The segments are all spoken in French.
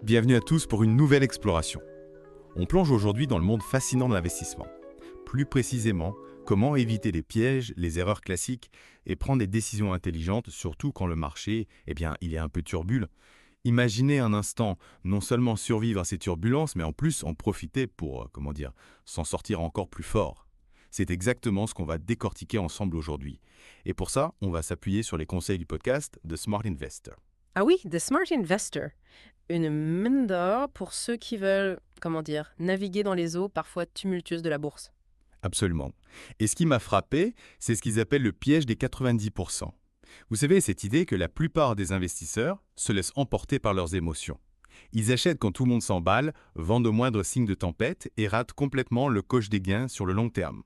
Bienvenue à tous pour une nouvelle exploration. On plonge aujourd'hui dans le monde fascinant de l'investissement. Plus précisément, comment éviter les pièges, les erreurs classiques et prendre des décisions intelligentes, surtout quand le marché, il est un peu turbulent. Imaginez un instant non seulement survivre à ces turbulences, mais en plus en profiter pour, s'en sortir encore plus fort. C'est exactement ce qu'on va décortiquer ensemble aujourd'hui. Et pour ça, on va s'appuyer sur les conseils du podcast de Smart Investor. Ah oui, The Smart Investor. Une mine d'or pour ceux qui veulent, naviguer dans les eaux parfois tumultueuses de la bourse. Absolument. Et ce qui m'a frappé, c'est ce qu'ils appellent le piège des 90%. Vous savez, cette idée que la plupart des investisseurs se laissent emporter par leurs émotions. Ils achètent quand tout le monde s'emballe, vendent au moindre signe de tempête et ratent complètement le coche des gains sur le long terme.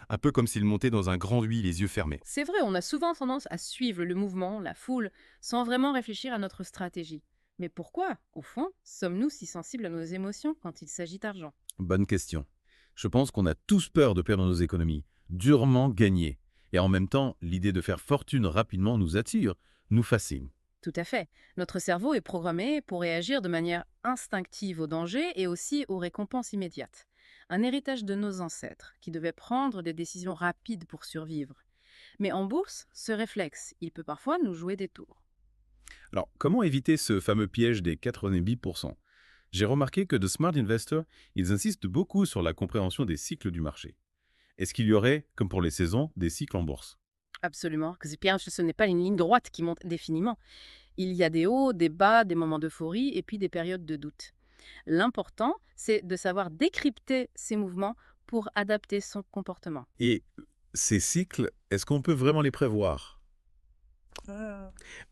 Un peu comme s'ils montaient dans un grand puits les yeux fermés. C'est vrai, on a souvent tendance à suivre le mouvement, la foule, sans vraiment réfléchir à notre stratégie. Mais pourquoi, au fond, sommes-nous si sensibles à nos émotions quand il s'agit d'argent? Bonne question. Je pense qu'on a tous peur de perdre nos économies, durement gagnées. Et en même temps, l'idée de faire fortune rapidement nous attire, nous fascine. Tout à fait. Notre cerveau est programmé pour réagir de manière instinctive aux dangers et aussi aux récompenses immédiates. Un héritage de nos ancêtres qui devaient prendre des décisions rapides pour survivre. Mais en bourse, ce réflexe, il peut parfois nous jouer des tours. Alors, comment éviter ce fameux piège des 90%? J'ai remarqué que de Smart Investor, ils insistent beaucoup sur la compréhension des cycles du marché. Est-ce qu'il y aurait, comme pour les saisons, des cycles en bourse? Absolument. Pierre, ce n'est pas une ligne droite qui monte définiment. Il y a des hauts, des bas, des moments d'euphorie et puis des périodes de doute. L'important, c'est de savoir décrypter ces mouvements pour adapter son comportement. Et ces cycles, est-ce qu'on peut vraiment les prévoir?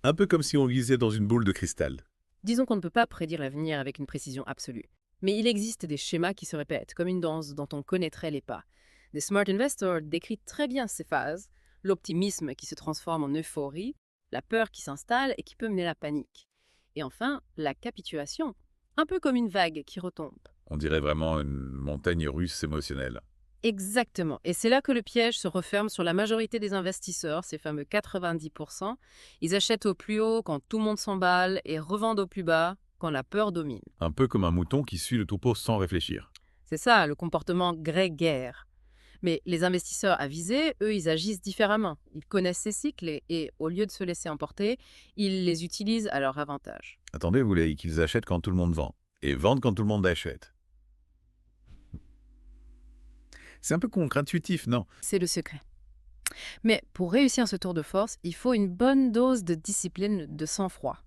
Un peu comme si on lisait dans une boule de cristal. Disons qu'on ne peut pas prédire l'avenir avec une précision absolue. Mais il existe des schémas qui se répètent, comme une danse dont on connaîtrait les pas. The Smart Investor décrit très bien ces phases, l'optimisme qui se transforme en euphorie, la peur qui s'installe et qui peut mener à la panique. Et enfin, la capitulation, un peu comme une vague qui retombe. On dirait vraiment une montagne russe émotionnelle. Exactement. Et c'est là que le piège se referme sur la majorité des investisseurs, ces fameux 90%. Ils achètent au plus haut quand tout le monde s'emballe et revendent au plus bas quand la peur domine. Un peu comme un mouton qui suit le troupeau sans réfléchir. C'est ça, le comportement grégaire. Mais les investisseurs avisés, eux, ils agissent différemment. Ils connaissent ces cycles et au lieu de se laisser emporter, ils les utilisent à leur avantage. Attendez, vous voulez qu'ils achètent quand tout le monde vend, et vendent quand tout le monde achète. C'est un peu contre-intuitif, non? C'est le secret. Mais pour réussir ce tour de force, il faut une bonne dose de discipline, de sang-froid.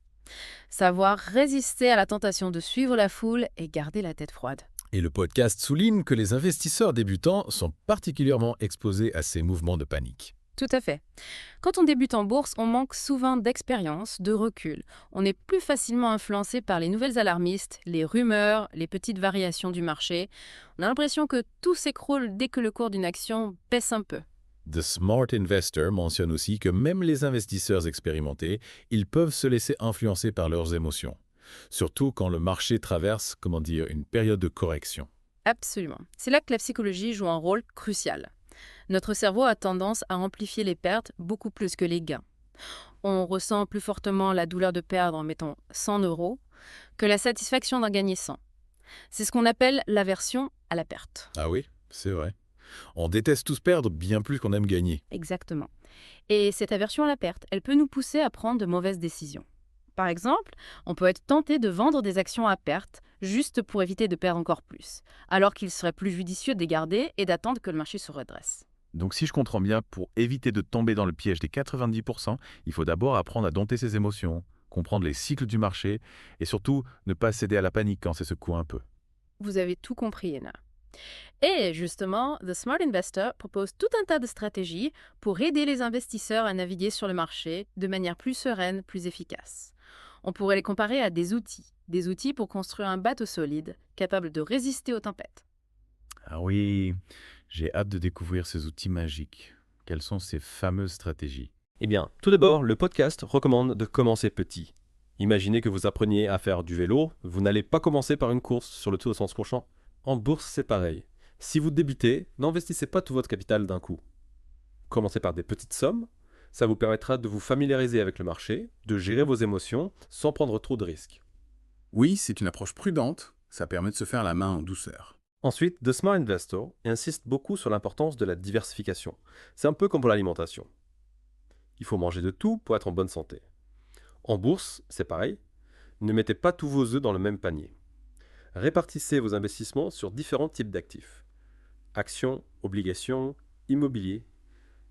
Savoir résister à la tentation de suivre la foule et garder la tête froide. Et le podcast souligne que les investisseurs débutants sont particulièrement exposés à ces mouvements de panique. Tout à fait. Quand on débute en bourse, on manque souvent d'expérience, de recul. On est plus facilement influencé par les nouvelles alarmistes, les rumeurs, les petites variations du marché. On a l'impression que tout s'écroule dès que le cours d'une action baisse un peu. The Smart Investor mentionne aussi que même les investisseurs expérimentés, ils peuvent se laisser influencer par leurs émotions. Surtout quand le marché traverse, une période de correction. Absolument. C'est là que la psychologie joue un rôle crucial. Notre cerveau a tendance à amplifier les pertes beaucoup plus que les gains. On ressent plus fortement la douleur de perdre, mettons, 100 € que la satisfaction d'en gagner 100. C'est ce qu'on appelle l'aversion à la perte. Ah oui, c'est vrai. On déteste tous perdre bien plus qu'on aime gagner. Exactement. Et cette aversion à la perte, elle peut nous pousser à prendre de mauvaises décisions. Par exemple, on peut être tenté de vendre des actions à perte juste pour éviter de perdre encore plus, alors qu'il serait plus judicieux de les garder et d'attendre que le marché se redresse. Donc si je comprends bien, pour éviter de tomber dans le piège des 90%, il faut d'abord apprendre à dompter ses émotions, comprendre les cycles du marché et surtout ne pas céder à la panique quand ça secoue un peu. Vous avez tout compris, Ena. Et justement, The Smart Investor propose tout un tas de stratégies pour aider les investisseurs à naviguer sur le marché de manière plus sereine, plus efficace. On pourrait les comparer à des outils pour construire un bateau solide, capable de résister aux tempêtes. Ah oui, j'ai hâte de découvrir ces outils magiques. Quelles sont ces fameuses stratégies? Eh bien, tout d'abord, le podcast recommande de commencer petit. Imaginez que vous appreniez à faire du vélo, vous n'allez pas commencer par une course sur le Tour de France-Conchamp. En bourse, c'est pareil. Si vous débutez, n'investissez pas tout votre capital d'un coup. Commencez par des petites sommes, ça vous permettra de vous familiariser avec le marché, de gérer vos émotions sans prendre trop de risques. Oui, c'est une approche prudente, ça permet de se faire la main en douceur. Ensuite, The Smart Investor insiste beaucoup sur l'importance de la diversification. C'est un peu comme pour l'alimentation. Il faut manger de tout pour être en bonne santé. En bourse, c'est pareil. Ne mettez pas tous vos œufs dans le même panier. Répartissez vos investissements sur différents types d'actifs. Actions, obligations, immobilier.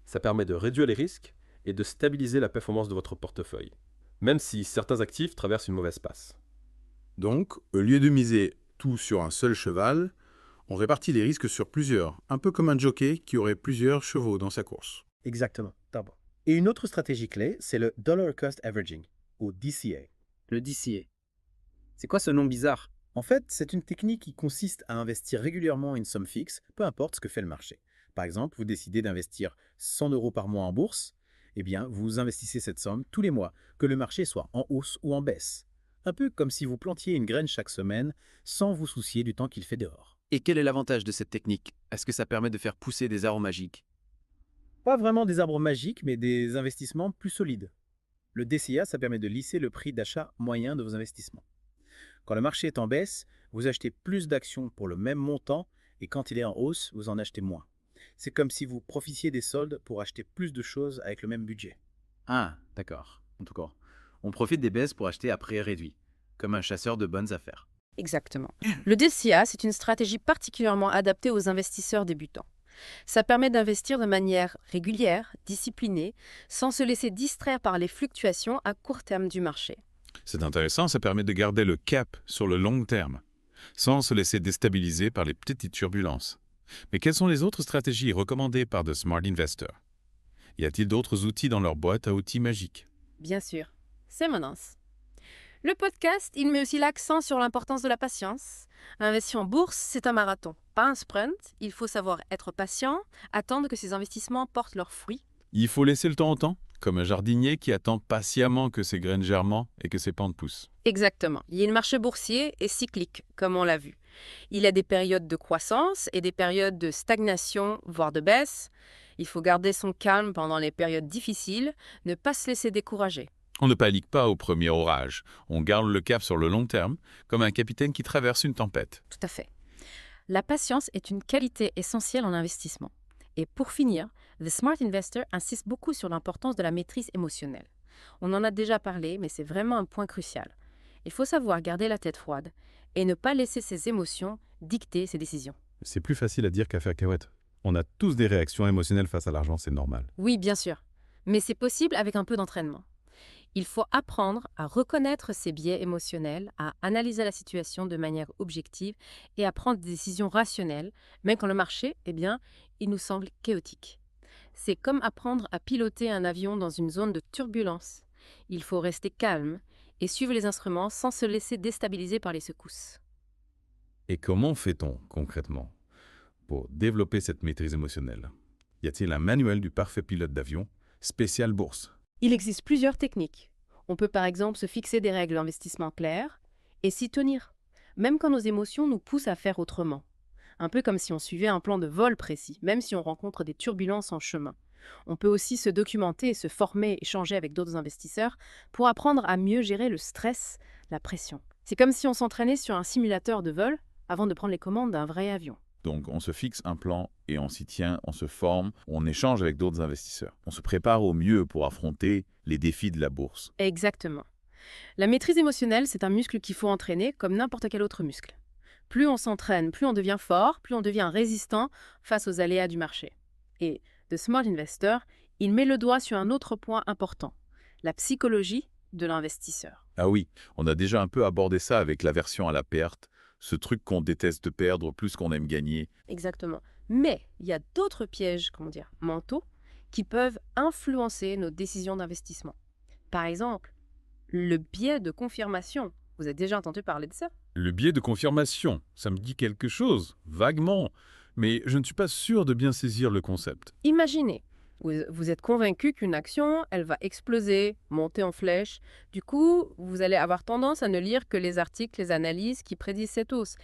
Ça permet de réduire les risques et de stabiliser la performance de votre portefeuille, même si certains actifs traversent une mauvaise passe. Donc, au lieu de miser tout sur un seul cheval, on répartit les risques sur plusieurs, un peu comme un jockey qui aurait plusieurs chevaux dans sa course. Exactement. D'abord. Et une autre stratégie clé, c'est le Dollar Cost Averaging, ou DCA. Le DCA. C'est quoi ce nom bizarre? En fait, c'est une technique qui consiste à investir régulièrement une somme fixe, peu importe ce que fait le marché. Par exemple, vous décidez d'investir 100 € par mois en bourse, eh bien, vous investissez cette somme tous les mois, que le marché soit en hausse ou en baisse. Un peu comme si vous plantiez une graine chaque semaine, sans vous soucier du temps qu'il fait dehors. Et quel est l'avantage de cette technique? Est-ce que ça permet de faire pousser des arbres magiques? Pas vraiment des arbres magiques, mais des investissements plus solides. Le DCA, ça permet de lisser le prix d'achat moyen de vos investissements. Quand le marché est en baisse, vous achetez plus d'actions pour le même montant et quand il est en hausse, vous en achetez moins. C'est comme si vous profitiez des soldes pour acheter plus de choses avec le même budget. Ah, d'accord. En tout cas, on profite des baisses pour acheter à prix réduit, comme un chasseur de bonnes affaires. Exactement. Le DCA, c'est une stratégie particulièrement adaptée aux investisseurs débutants. Ça permet d'investir de manière régulière, disciplinée, sans se laisser distraire par les fluctuations à court terme du marché. C'est intéressant, ça permet de garder le cap sur le long terme, sans se laisser déstabiliser par les petites turbulences. Mais quelles sont les autres stratégies recommandées par The Smart Investor? Y a-t-il d'autres outils dans leur boîte à outils magiques? Bien sûr, c'est Monance. Le podcast, il met aussi l'accent sur l'importance de la patience. Investir en bourse, c'est un marathon, pas un sprint. Il faut savoir être patient, attendre que ses investissements portent leurs fruits. Il faut laisser le temps au temps, comme un jardinier qui attend patiemment que ses graines germent et que ses plantes poussent. Exactement. Le marché boursier est cyclique, comme on l'a vu. Il y a des périodes de croissance et des périodes de stagnation, voire de baisse. Il faut garder son calme pendant les périodes difficiles, ne pas se laisser décourager. On ne panique pas au premier orage, on garde le cap sur le long terme, comme un capitaine qui traverse une tempête. Tout à fait. La patience est une qualité essentielle en investissement. Et pour finir, The Smart Investor insiste beaucoup sur l'importance de la maîtrise émotionnelle. On en a déjà parlé, mais c'est vraiment un point crucial. Il faut savoir garder la tête froide et ne pas laisser ses émotions dicter ses décisions. C'est plus facile à dire qu'à faire cacahuète. On a tous des réactions émotionnelles face à l'argent, c'est normal. Oui, bien sûr, mais c'est possible avec un peu d'entraînement. Il faut apprendre à reconnaître ses biais émotionnels, à analyser la situation de manière objective et à prendre des décisions rationnelles, même quand le marché, il nous semble chaotique. C'est comme apprendre à piloter un avion dans une zone de turbulence. Il faut rester calme et suivre les instruments sans se laisser déstabiliser par les secousses. Et comment fait-on concrètement pour développer cette maîtrise émotionnelle? Y a-t-il un manuel du parfait pilote d'avion spécial bourse? Il existe plusieurs techniques. On peut par exemple se fixer des règles d'investissement claires et s'y tenir, même quand nos émotions nous poussent à faire autrement. Un peu comme si on suivait un plan de vol précis, même si on rencontre des turbulences en chemin. On peut aussi se documenter et se former et échanger avec d'autres investisseurs pour apprendre à mieux gérer le stress, la pression. C'est comme si on s'entraînait sur un simulateur de vol avant de prendre les commandes d'un vrai avion. Donc on se fixe un plan et on s'y tient, on se forme, on échange avec d'autres investisseurs. On se prépare au mieux pour affronter les défis de la bourse. Exactement. La maîtrise émotionnelle, c'est un muscle qu'il faut entraîner comme n'importe quel autre muscle. Plus on s'entraîne, plus on devient fort, plus on devient résistant face aux aléas du marché. Et The Smart Investor, il met le doigt sur un autre point important, la psychologie de l'investisseur. Ah oui, on a déjà un peu abordé ça avec l'aversion à la perte, ce truc qu'on déteste perdre plus qu'on aime gagner. Exactement. Mais il y a d'autres pièges, mentaux, qui peuvent influencer nos décisions d'investissement. Par exemple, le biais de confirmation. Vous avez déjà entendu parler de ça? Le biais de confirmation, ça me dit quelque chose, vaguement, mais je ne suis pas sûr de bien saisir le concept. Imaginez, vous êtes convaincu qu'une action, elle va exploser, monter en flèche. Du coup, vous allez avoir tendance à ne lire que les articles, les analyses qui prédisent cette hausse.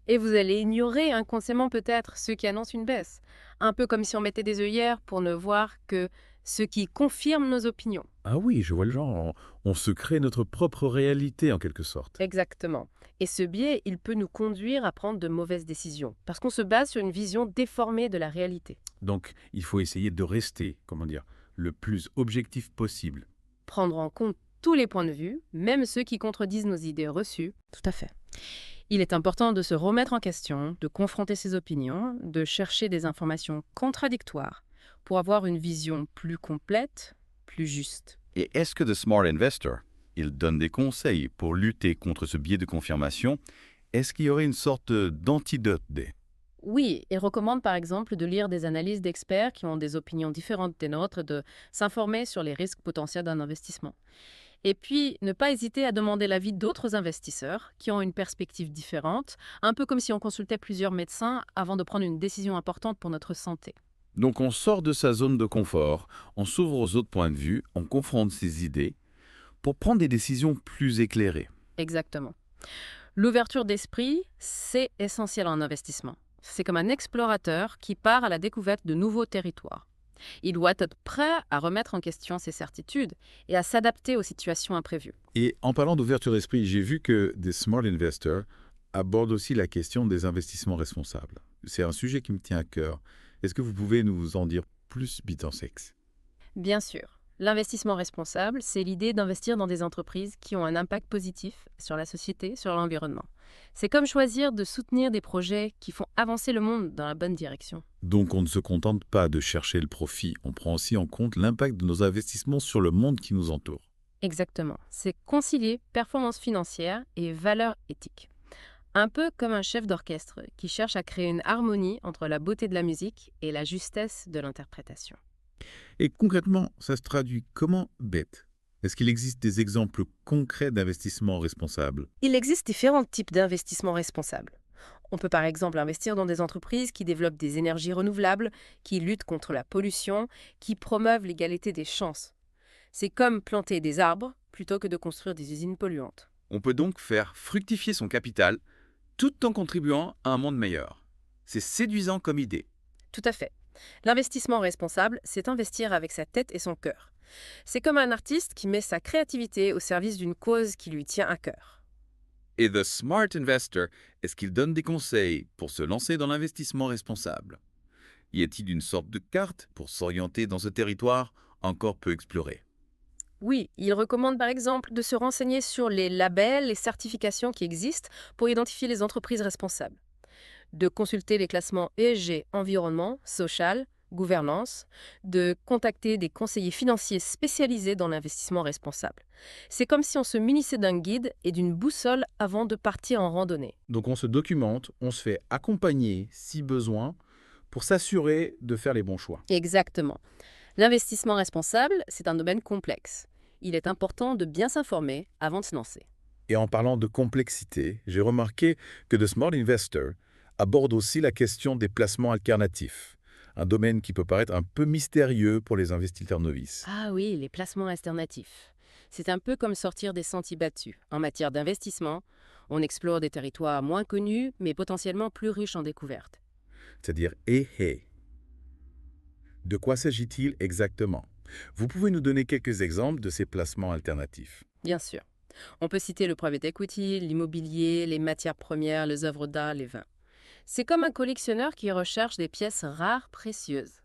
Et vous allez ignorer inconsciemment peut-être ceux qui annoncent une baisse. Un peu comme si on mettait des œillères pour ne voir que ce qui confirme nos opinions. Ah oui, je vois le genre. On se crée notre propre réalité en quelque sorte. Exactement. Et ce biais, il peut nous conduire à prendre de mauvaises décisions, parce qu'on se base sur une vision déformée de la réalité. Donc, il faut essayer de rester, le plus objectif possible. Prendre en compte tous les points de vue, même ceux qui contredisent nos idées reçues. Tout à fait. Il est important de se remettre en question, de confronter ses opinions, de chercher des informations contradictoires pour avoir une vision plus complète, plus juste. Et est-ce que The Smart Investor, il donne des conseils pour lutter contre ce biais de confirmation? Est-ce qu'il y aurait une sorte d'antidote des... Oui, il recommande par exemple de lire des analyses d'experts qui ont des opinions différentes des nôtres, de s'informer sur les risques potentiels d'un investissement. Et puis, ne pas hésiter à demander l'avis d'autres investisseurs qui ont une perspective différente, un peu comme si on consultait plusieurs médecins avant de prendre une décision importante pour notre santé. Donc, on sort de sa zone de confort, on s'ouvre aux autres points de vue, on confronte ses idées pour prendre des décisions plus éclairées. Exactement. L'ouverture d'esprit, c'est essentiel en investissement. C'est comme un explorateur qui part à la découverte de nouveaux territoires. Il doit être prêt à remettre en question ses certitudes et à s'adapter aux situations imprévues. Et en parlant d'ouverture d'esprit, j'ai vu que The Smart Investor aborde aussi la question des investissements responsables. C'est un sujet qui me tient à cœur. Est-ce que vous pouvez nous en dire plus, Bitansex? Bien sûr. L'investissement responsable, c'est l'idée d'investir dans des entreprises qui ont un impact positif sur la société, sur l'environnement. C'est comme choisir de soutenir des projets qui font avancer le monde dans la bonne direction. Donc on ne se contente pas de chercher le profit, on prend aussi en compte l'impact de nos investissements sur le monde qui nous entoure. Exactement. C'est concilier performance financière et valeurs éthiques. Un peu comme un chef d'orchestre qui cherche à créer une harmonie entre la beauté de la musique et la justesse de l'interprétation. Et concrètement, ça se traduit comment, bête? Est-ce qu'il existe des exemples concrets d'investissements responsables? Il existe différents types d'investissements responsables. On peut par exemple investir dans des entreprises qui développent des énergies renouvelables, qui luttent contre la pollution, qui promeuvent l'égalité des chances. C'est comme planter des arbres plutôt que de construire des usines polluantes. On peut donc faire fructifier son capital tout en contribuant à un monde meilleur. C'est séduisant comme idée. Tout à fait. L'investissement responsable, c'est investir avec sa tête et son cœur. C'est comme un artiste qui met sa créativité au service d'une cause qui lui tient à cœur. Et The Smart Investor, est-ce qu'il donne des conseils pour se lancer dans l'investissement responsable? Y a-t-il une sorte de carte pour s'orienter dans ce territoire encore peu exploré? Oui, il recommande par exemple de se renseigner sur les labels, les certifications qui existent pour identifier les entreprises responsables, de consulter les classements ESG, environnement, social, gouvernance, de contacter des conseillers financiers spécialisés dans l'investissement responsable. C'est comme si on se munissait d'un guide et d'une boussole avant de partir en randonnée. Donc on se documente, on se fait accompagner si besoin pour s'assurer de faire les bons choix. Exactement. L'investissement responsable, c'est un domaine complexe. Il est important de bien s'informer avant de se lancer. Et en parlant de complexité, j'ai remarqué que The Smart Investor aborde aussi la question des placements alternatifs, un domaine qui peut paraître un peu mystérieux pour les investisseurs novices. Ah oui, les placements alternatifs. C'est un peu comme sortir des sentiers battus. En matière d'investissement, on explore des territoires moins connus, mais potentiellement plus riches en découvertes. C'est-à-dire, de quoi s'agit-il exactement? Vous pouvez nous donner quelques exemples de ces placements alternatifs? Bien sûr. On peut citer le private equity, l'immobilier, les matières premières, les œuvres d'art, les vins. C'est comme un collectionneur qui recherche des pièces rares, précieuses.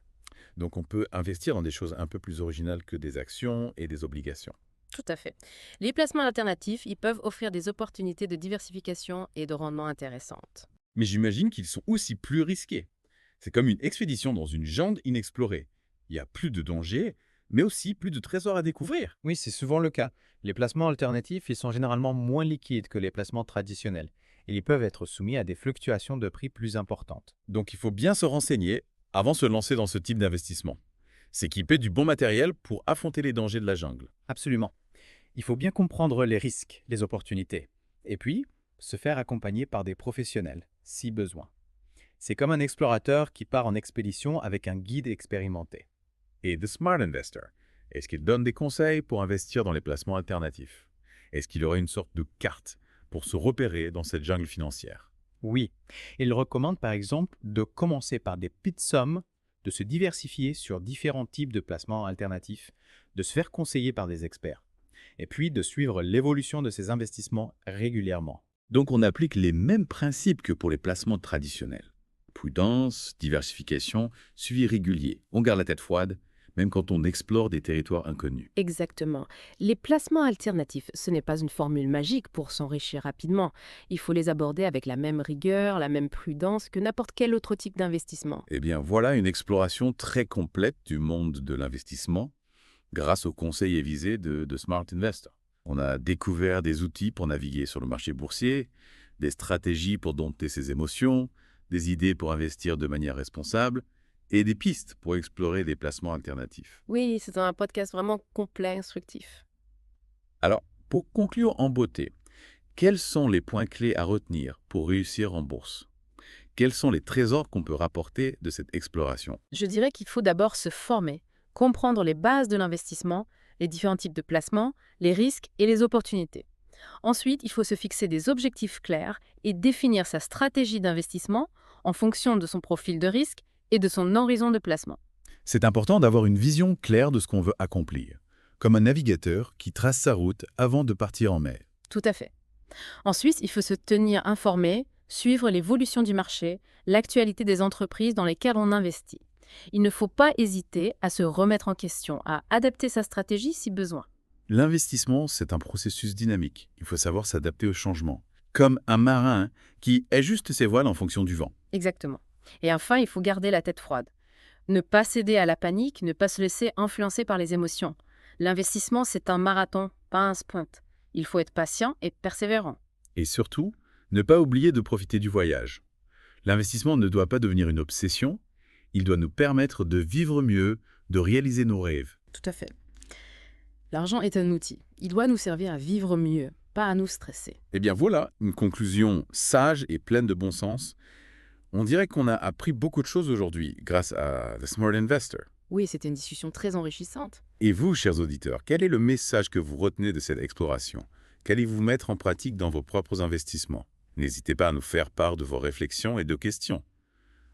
Donc on peut investir dans des choses un peu plus originales que des actions et des obligations. Tout à fait. Les placements alternatifs, ils peuvent offrir des opportunités de diversification et de rendement intéressantes. Mais j'imagine qu'ils sont aussi plus risqués. C'est comme une expédition dans une jungle inexplorée. Il y a plus de dangers, mais aussi plus de trésors à découvrir. Oui, c'est souvent le cas. Les placements alternatifs, ils sont généralement moins liquides que les placements traditionnels. Et ils peuvent être soumis à des fluctuations de prix plus importantes. Donc il faut bien se renseigner avant de se lancer dans ce type d'investissement. S'équiper du bon matériel pour affronter les dangers de la jungle. Absolument. Il faut bien comprendre les risques, les opportunités. Et puis, se faire accompagner par des professionnels, si besoin. C'est comme un explorateur qui part en expédition avec un guide expérimenté. Et The Smart Investor, est-ce qu'il donne des conseils pour investir dans les placements alternatifs? Est-ce qu'il aurait une sorte de carte pour se repérer dans cette jungle financière? Oui, il recommande par exemple de commencer par des petites sommes de se diversifier sur différents types de placements alternatifs, de se faire conseiller par des experts, et puis de suivre l'évolution de ses investissements régulièrement. Donc on applique les mêmes principes que pour les placements traditionnels. Prudence, diversification, suivi régulier. On garde la tête froide, même quand on explore des territoires inconnus. Exactement. Les placements alternatifs, ce n'est pas une formule magique pour s'enrichir rapidement. Il faut les aborder avec la même rigueur, la même prudence que n'importe quel autre type d'investissement. Eh bien voilà une exploration très complète du monde de l'investissement grâce aux conseils avisés de Smart Investor. On a découvert des outils pour naviguer sur le marché boursier, des stratégies pour dompter ses émotions, des idées pour investir de manière responsable et des pistes pour explorer des placements alternatifs. Oui, c'est un podcast vraiment complet, instructif. Alors, pour conclure en beauté, quels sont les points clés à retenir pour réussir en bourse? Quels sont les trésors qu'on peut rapporter de cette exploration? Je dirais qu'il faut d'abord se former, comprendre les bases de l'investissement, les différents types de placements, les risques et les opportunités. Ensuite, il faut se fixer des objectifs clairs et définir sa stratégie d'investissement en fonction de son profil de risque et de son horizon de placement. C'est important d'avoir une vision claire de ce qu'on veut accomplir, comme un navigateur qui trace sa route avant de partir en mer. Tout à fait. Ensuite, il faut se tenir informé, suivre l'évolution du marché, l'actualité des entreprises dans lesquelles on investit. Il ne faut pas hésiter à se remettre en question, à adapter sa stratégie si besoin. L'investissement, c'est un processus dynamique. Il faut savoir s'adapter aux changements, comme un marin qui ajuste ses voiles en fonction du vent. Exactement. Et enfin, il faut garder la tête froide. Ne pas céder à la panique, ne pas se laisser influencer par les émotions. L'investissement, c'est un marathon, pas un sprint. Il faut être patient et persévérant. Et surtout, ne pas oublier de profiter du voyage. L'investissement ne doit pas devenir une obsession, il doit nous permettre de vivre mieux, de réaliser nos rêves. Tout à fait. L'argent est un outil. Il doit nous servir à vivre mieux, pas à nous stresser. Eh bien voilà, une conclusion sage et pleine de bon sens. On dirait qu'on a appris beaucoup de choses aujourd'hui grâce à The Smart Investor. Oui, c'était une discussion très enrichissante. Et vous, chers auditeurs, quel est le message que vous retenez de cette exploration? Qu'allez-vous mettre en pratique dans vos propres investissements? N'hésitez pas à nous faire part de vos réflexions et de questions.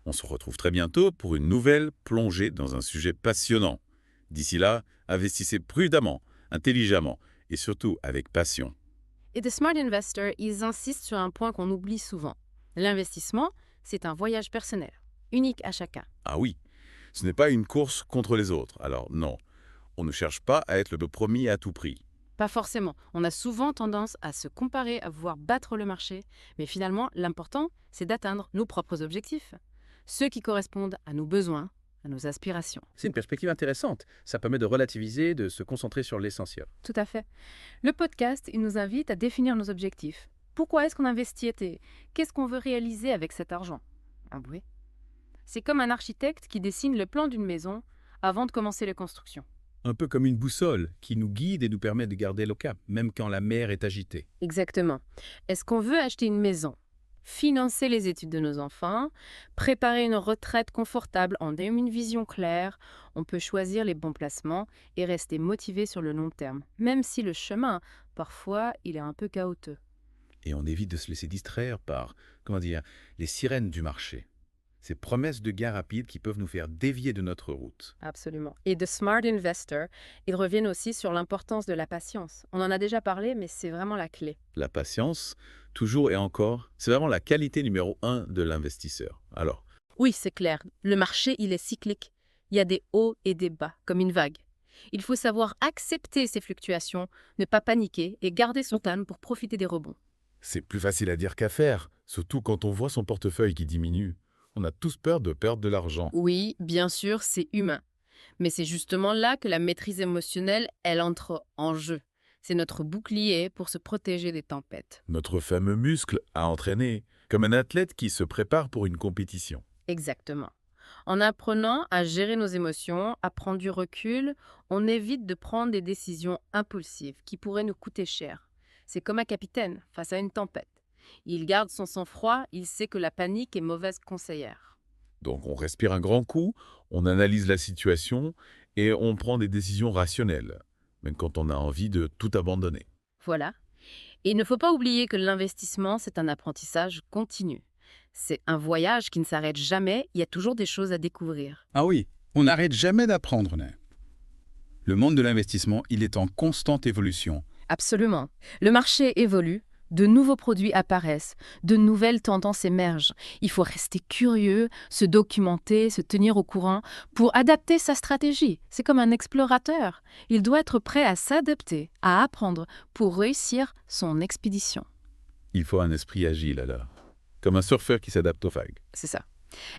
On se retrouve très bientôt pour une nouvelle plongée dans un sujet passionnant. D'ici là, investissez prudemment, intelligemment et surtout avec passion. Et The Smart Investor, ils insistent sur un point qu'on oublie souvent. L'investissement, c'est un voyage personnel, unique à chacun. Ah oui, ce n'est pas une course contre les autres. Alors non, on ne cherche pas à être le premier à tout prix. Pas forcément. On a souvent tendance à se comparer, à vouloir battre le marché. Mais finalement, l'important, c'est d'atteindre nos propres objectifs. Ceux qui correspondent à nos besoins, à nos aspirations. C'est une perspective intéressante. Ça permet de relativiser, de se concentrer sur l'essentiel. Tout à fait. Le podcast, il nous invite à définir nos objectifs. Pourquoi est-ce qu'on investit et qu'est-ce qu'on veut réaliser avec cet argent? Ah oui. C'est comme un architecte qui dessine le plan d'une maison avant de commencer les constructions. Un peu comme une boussole qui nous guide et nous permet de garder le cap, même quand la mer est agitée. Exactement. Est-ce qu'on veut acheter une maison, financer les études de nos enfants, préparer une retraite confortable en ayant une vision claire? On peut choisir les bons placements et rester motivé sur le long terme, même si le chemin, parfois, il est un peu chaotique. Et on évite de se laisser distraire par, les sirènes du marché. Ces promesses de gains rapides qui peuvent nous faire dévier de notre route. Absolument. Et The Smart Investor, ils reviennent aussi sur l'importance de la patience. On en a déjà parlé, mais c'est vraiment la clé. La patience, toujours et encore, c'est vraiment la qualité numéro 1 de l'investisseur. Alors, Oui, c'est clair. Le marché, il est cyclique. Il y a des hauts et des bas, comme une vague. Il faut savoir accepter ces fluctuations, ne pas paniquer et garder son calme pour profiter des rebonds. c'est plus facile à dire qu'à faire, surtout quand on voit son portefeuille qui diminue. On a tous peur de perdre de l'argent. Oui, bien sûr, c'est humain. Mais c'est justement là que la maîtrise émotionnelle, elle entre en jeu. C'est notre bouclier pour se protéger des tempêtes. Notre fameux muscle à entraîner, comme un athlète qui se prépare pour une compétition. Exactement. En apprenant à gérer nos émotions, à prendre du recul, on évite de prendre des décisions impulsives qui pourraient nous coûter cher. C'est comme un capitaine face à une tempête. Il garde son sang-froid, il sait que la panique est mauvaise conseillère. Donc on respire un grand coup, on analyse la situation et on prend des décisions rationnelles, même quand on a envie de tout abandonner. Voilà. Et il ne faut pas oublier que l'investissement, c'est un apprentissage continu. C'est un voyage qui ne s'arrête jamais, il y a toujours des choses à découvrir. Ah oui, on n'arrête jamais d'apprendre, né? Le monde de l'investissement, il est en constante évolution. Absolument. Le marché évolue, de nouveaux produits apparaissent, de nouvelles tendances émergent. Il faut rester curieux, se documenter, se tenir au courant pour adapter sa stratégie. C'est comme un explorateur. Il doit être prêt à s'adapter, à apprendre pour réussir son expédition. Il faut un esprit agile alors, comme un surfeur qui s'adapte aux vagues. C'est ça.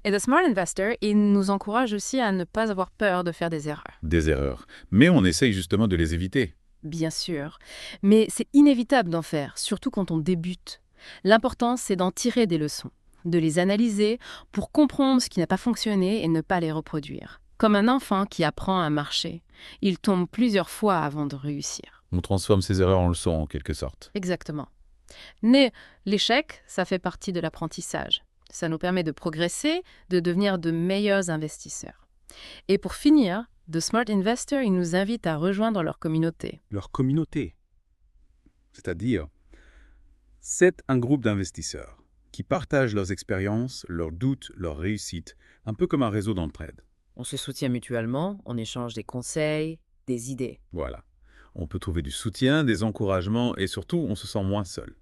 Et The Smart Investor, il nous encourage aussi à ne pas avoir peur de faire des erreurs. Des erreurs. Mais on essaye justement de les éviter. Bien sûr, mais c'est inévitable d'en faire, surtout quand on débute. L'important, c'est d'en tirer des leçons, de les analyser pour comprendre ce qui n'a pas fonctionné et ne pas les reproduire. Comme un enfant qui apprend à marcher. Il tombe plusieurs fois avant de réussir. On transforme ses erreurs en leçons en quelque sorte. Exactement. Mais l'échec, ça fait partie de l'apprentissage. Ça nous permet de progresser, de devenir de meilleurs investisseurs. Et pour finir, The Smart Investor, il nous invite à rejoindre leur communauté. Leur communauté. C'est-à-dire, c'est un groupe d'investisseurs qui partagent leurs expériences, leurs doutes, leurs réussites, un peu comme un réseau d'entraide. On se soutient mutuellement, on échange des conseils, des idées. Voilà. On peut trouver du soutien, des encouragements et surtout, on se sent moins seul.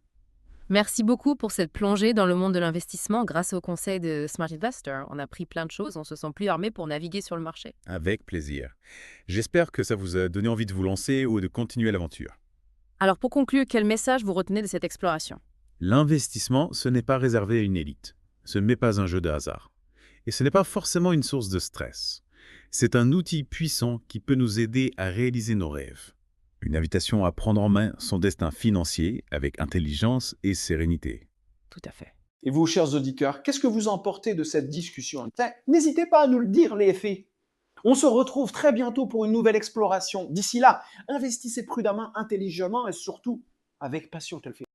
Merci beaucoup pour cette plongée dans le monde de l'investissement. Grâce au conseil de Smart Investor, on a appris plein de choses, on se sent plus armé pour naviguer sur le marché. Avec plaisir. J'espère que ça vous a donné envie de vous lancer ou de continuer l'aventure. Alors pour conclure, quel message vous retenez de cette exploration? L'investissement, ce n'est pas réservé à une élite. Ce n'est pas un jeu de hasard. Et ce n'est pas forcément une source de stress. C'est un outil puissant qui peut nous aider à réaliser nos rêves. Une invitation à prendre en main son destin financier avec intelligence et sérénité. Tout à fait. Et vous, chers auditeurs, qu'est-ce que vous en portez de cette discussion? N'hésitez pas à nous le dire, les faits. On se retrouve très bientôt pour une nouvelle exploration. D'ici là, investissez prudemment, intelligemment et surtout avec passion, tel fait.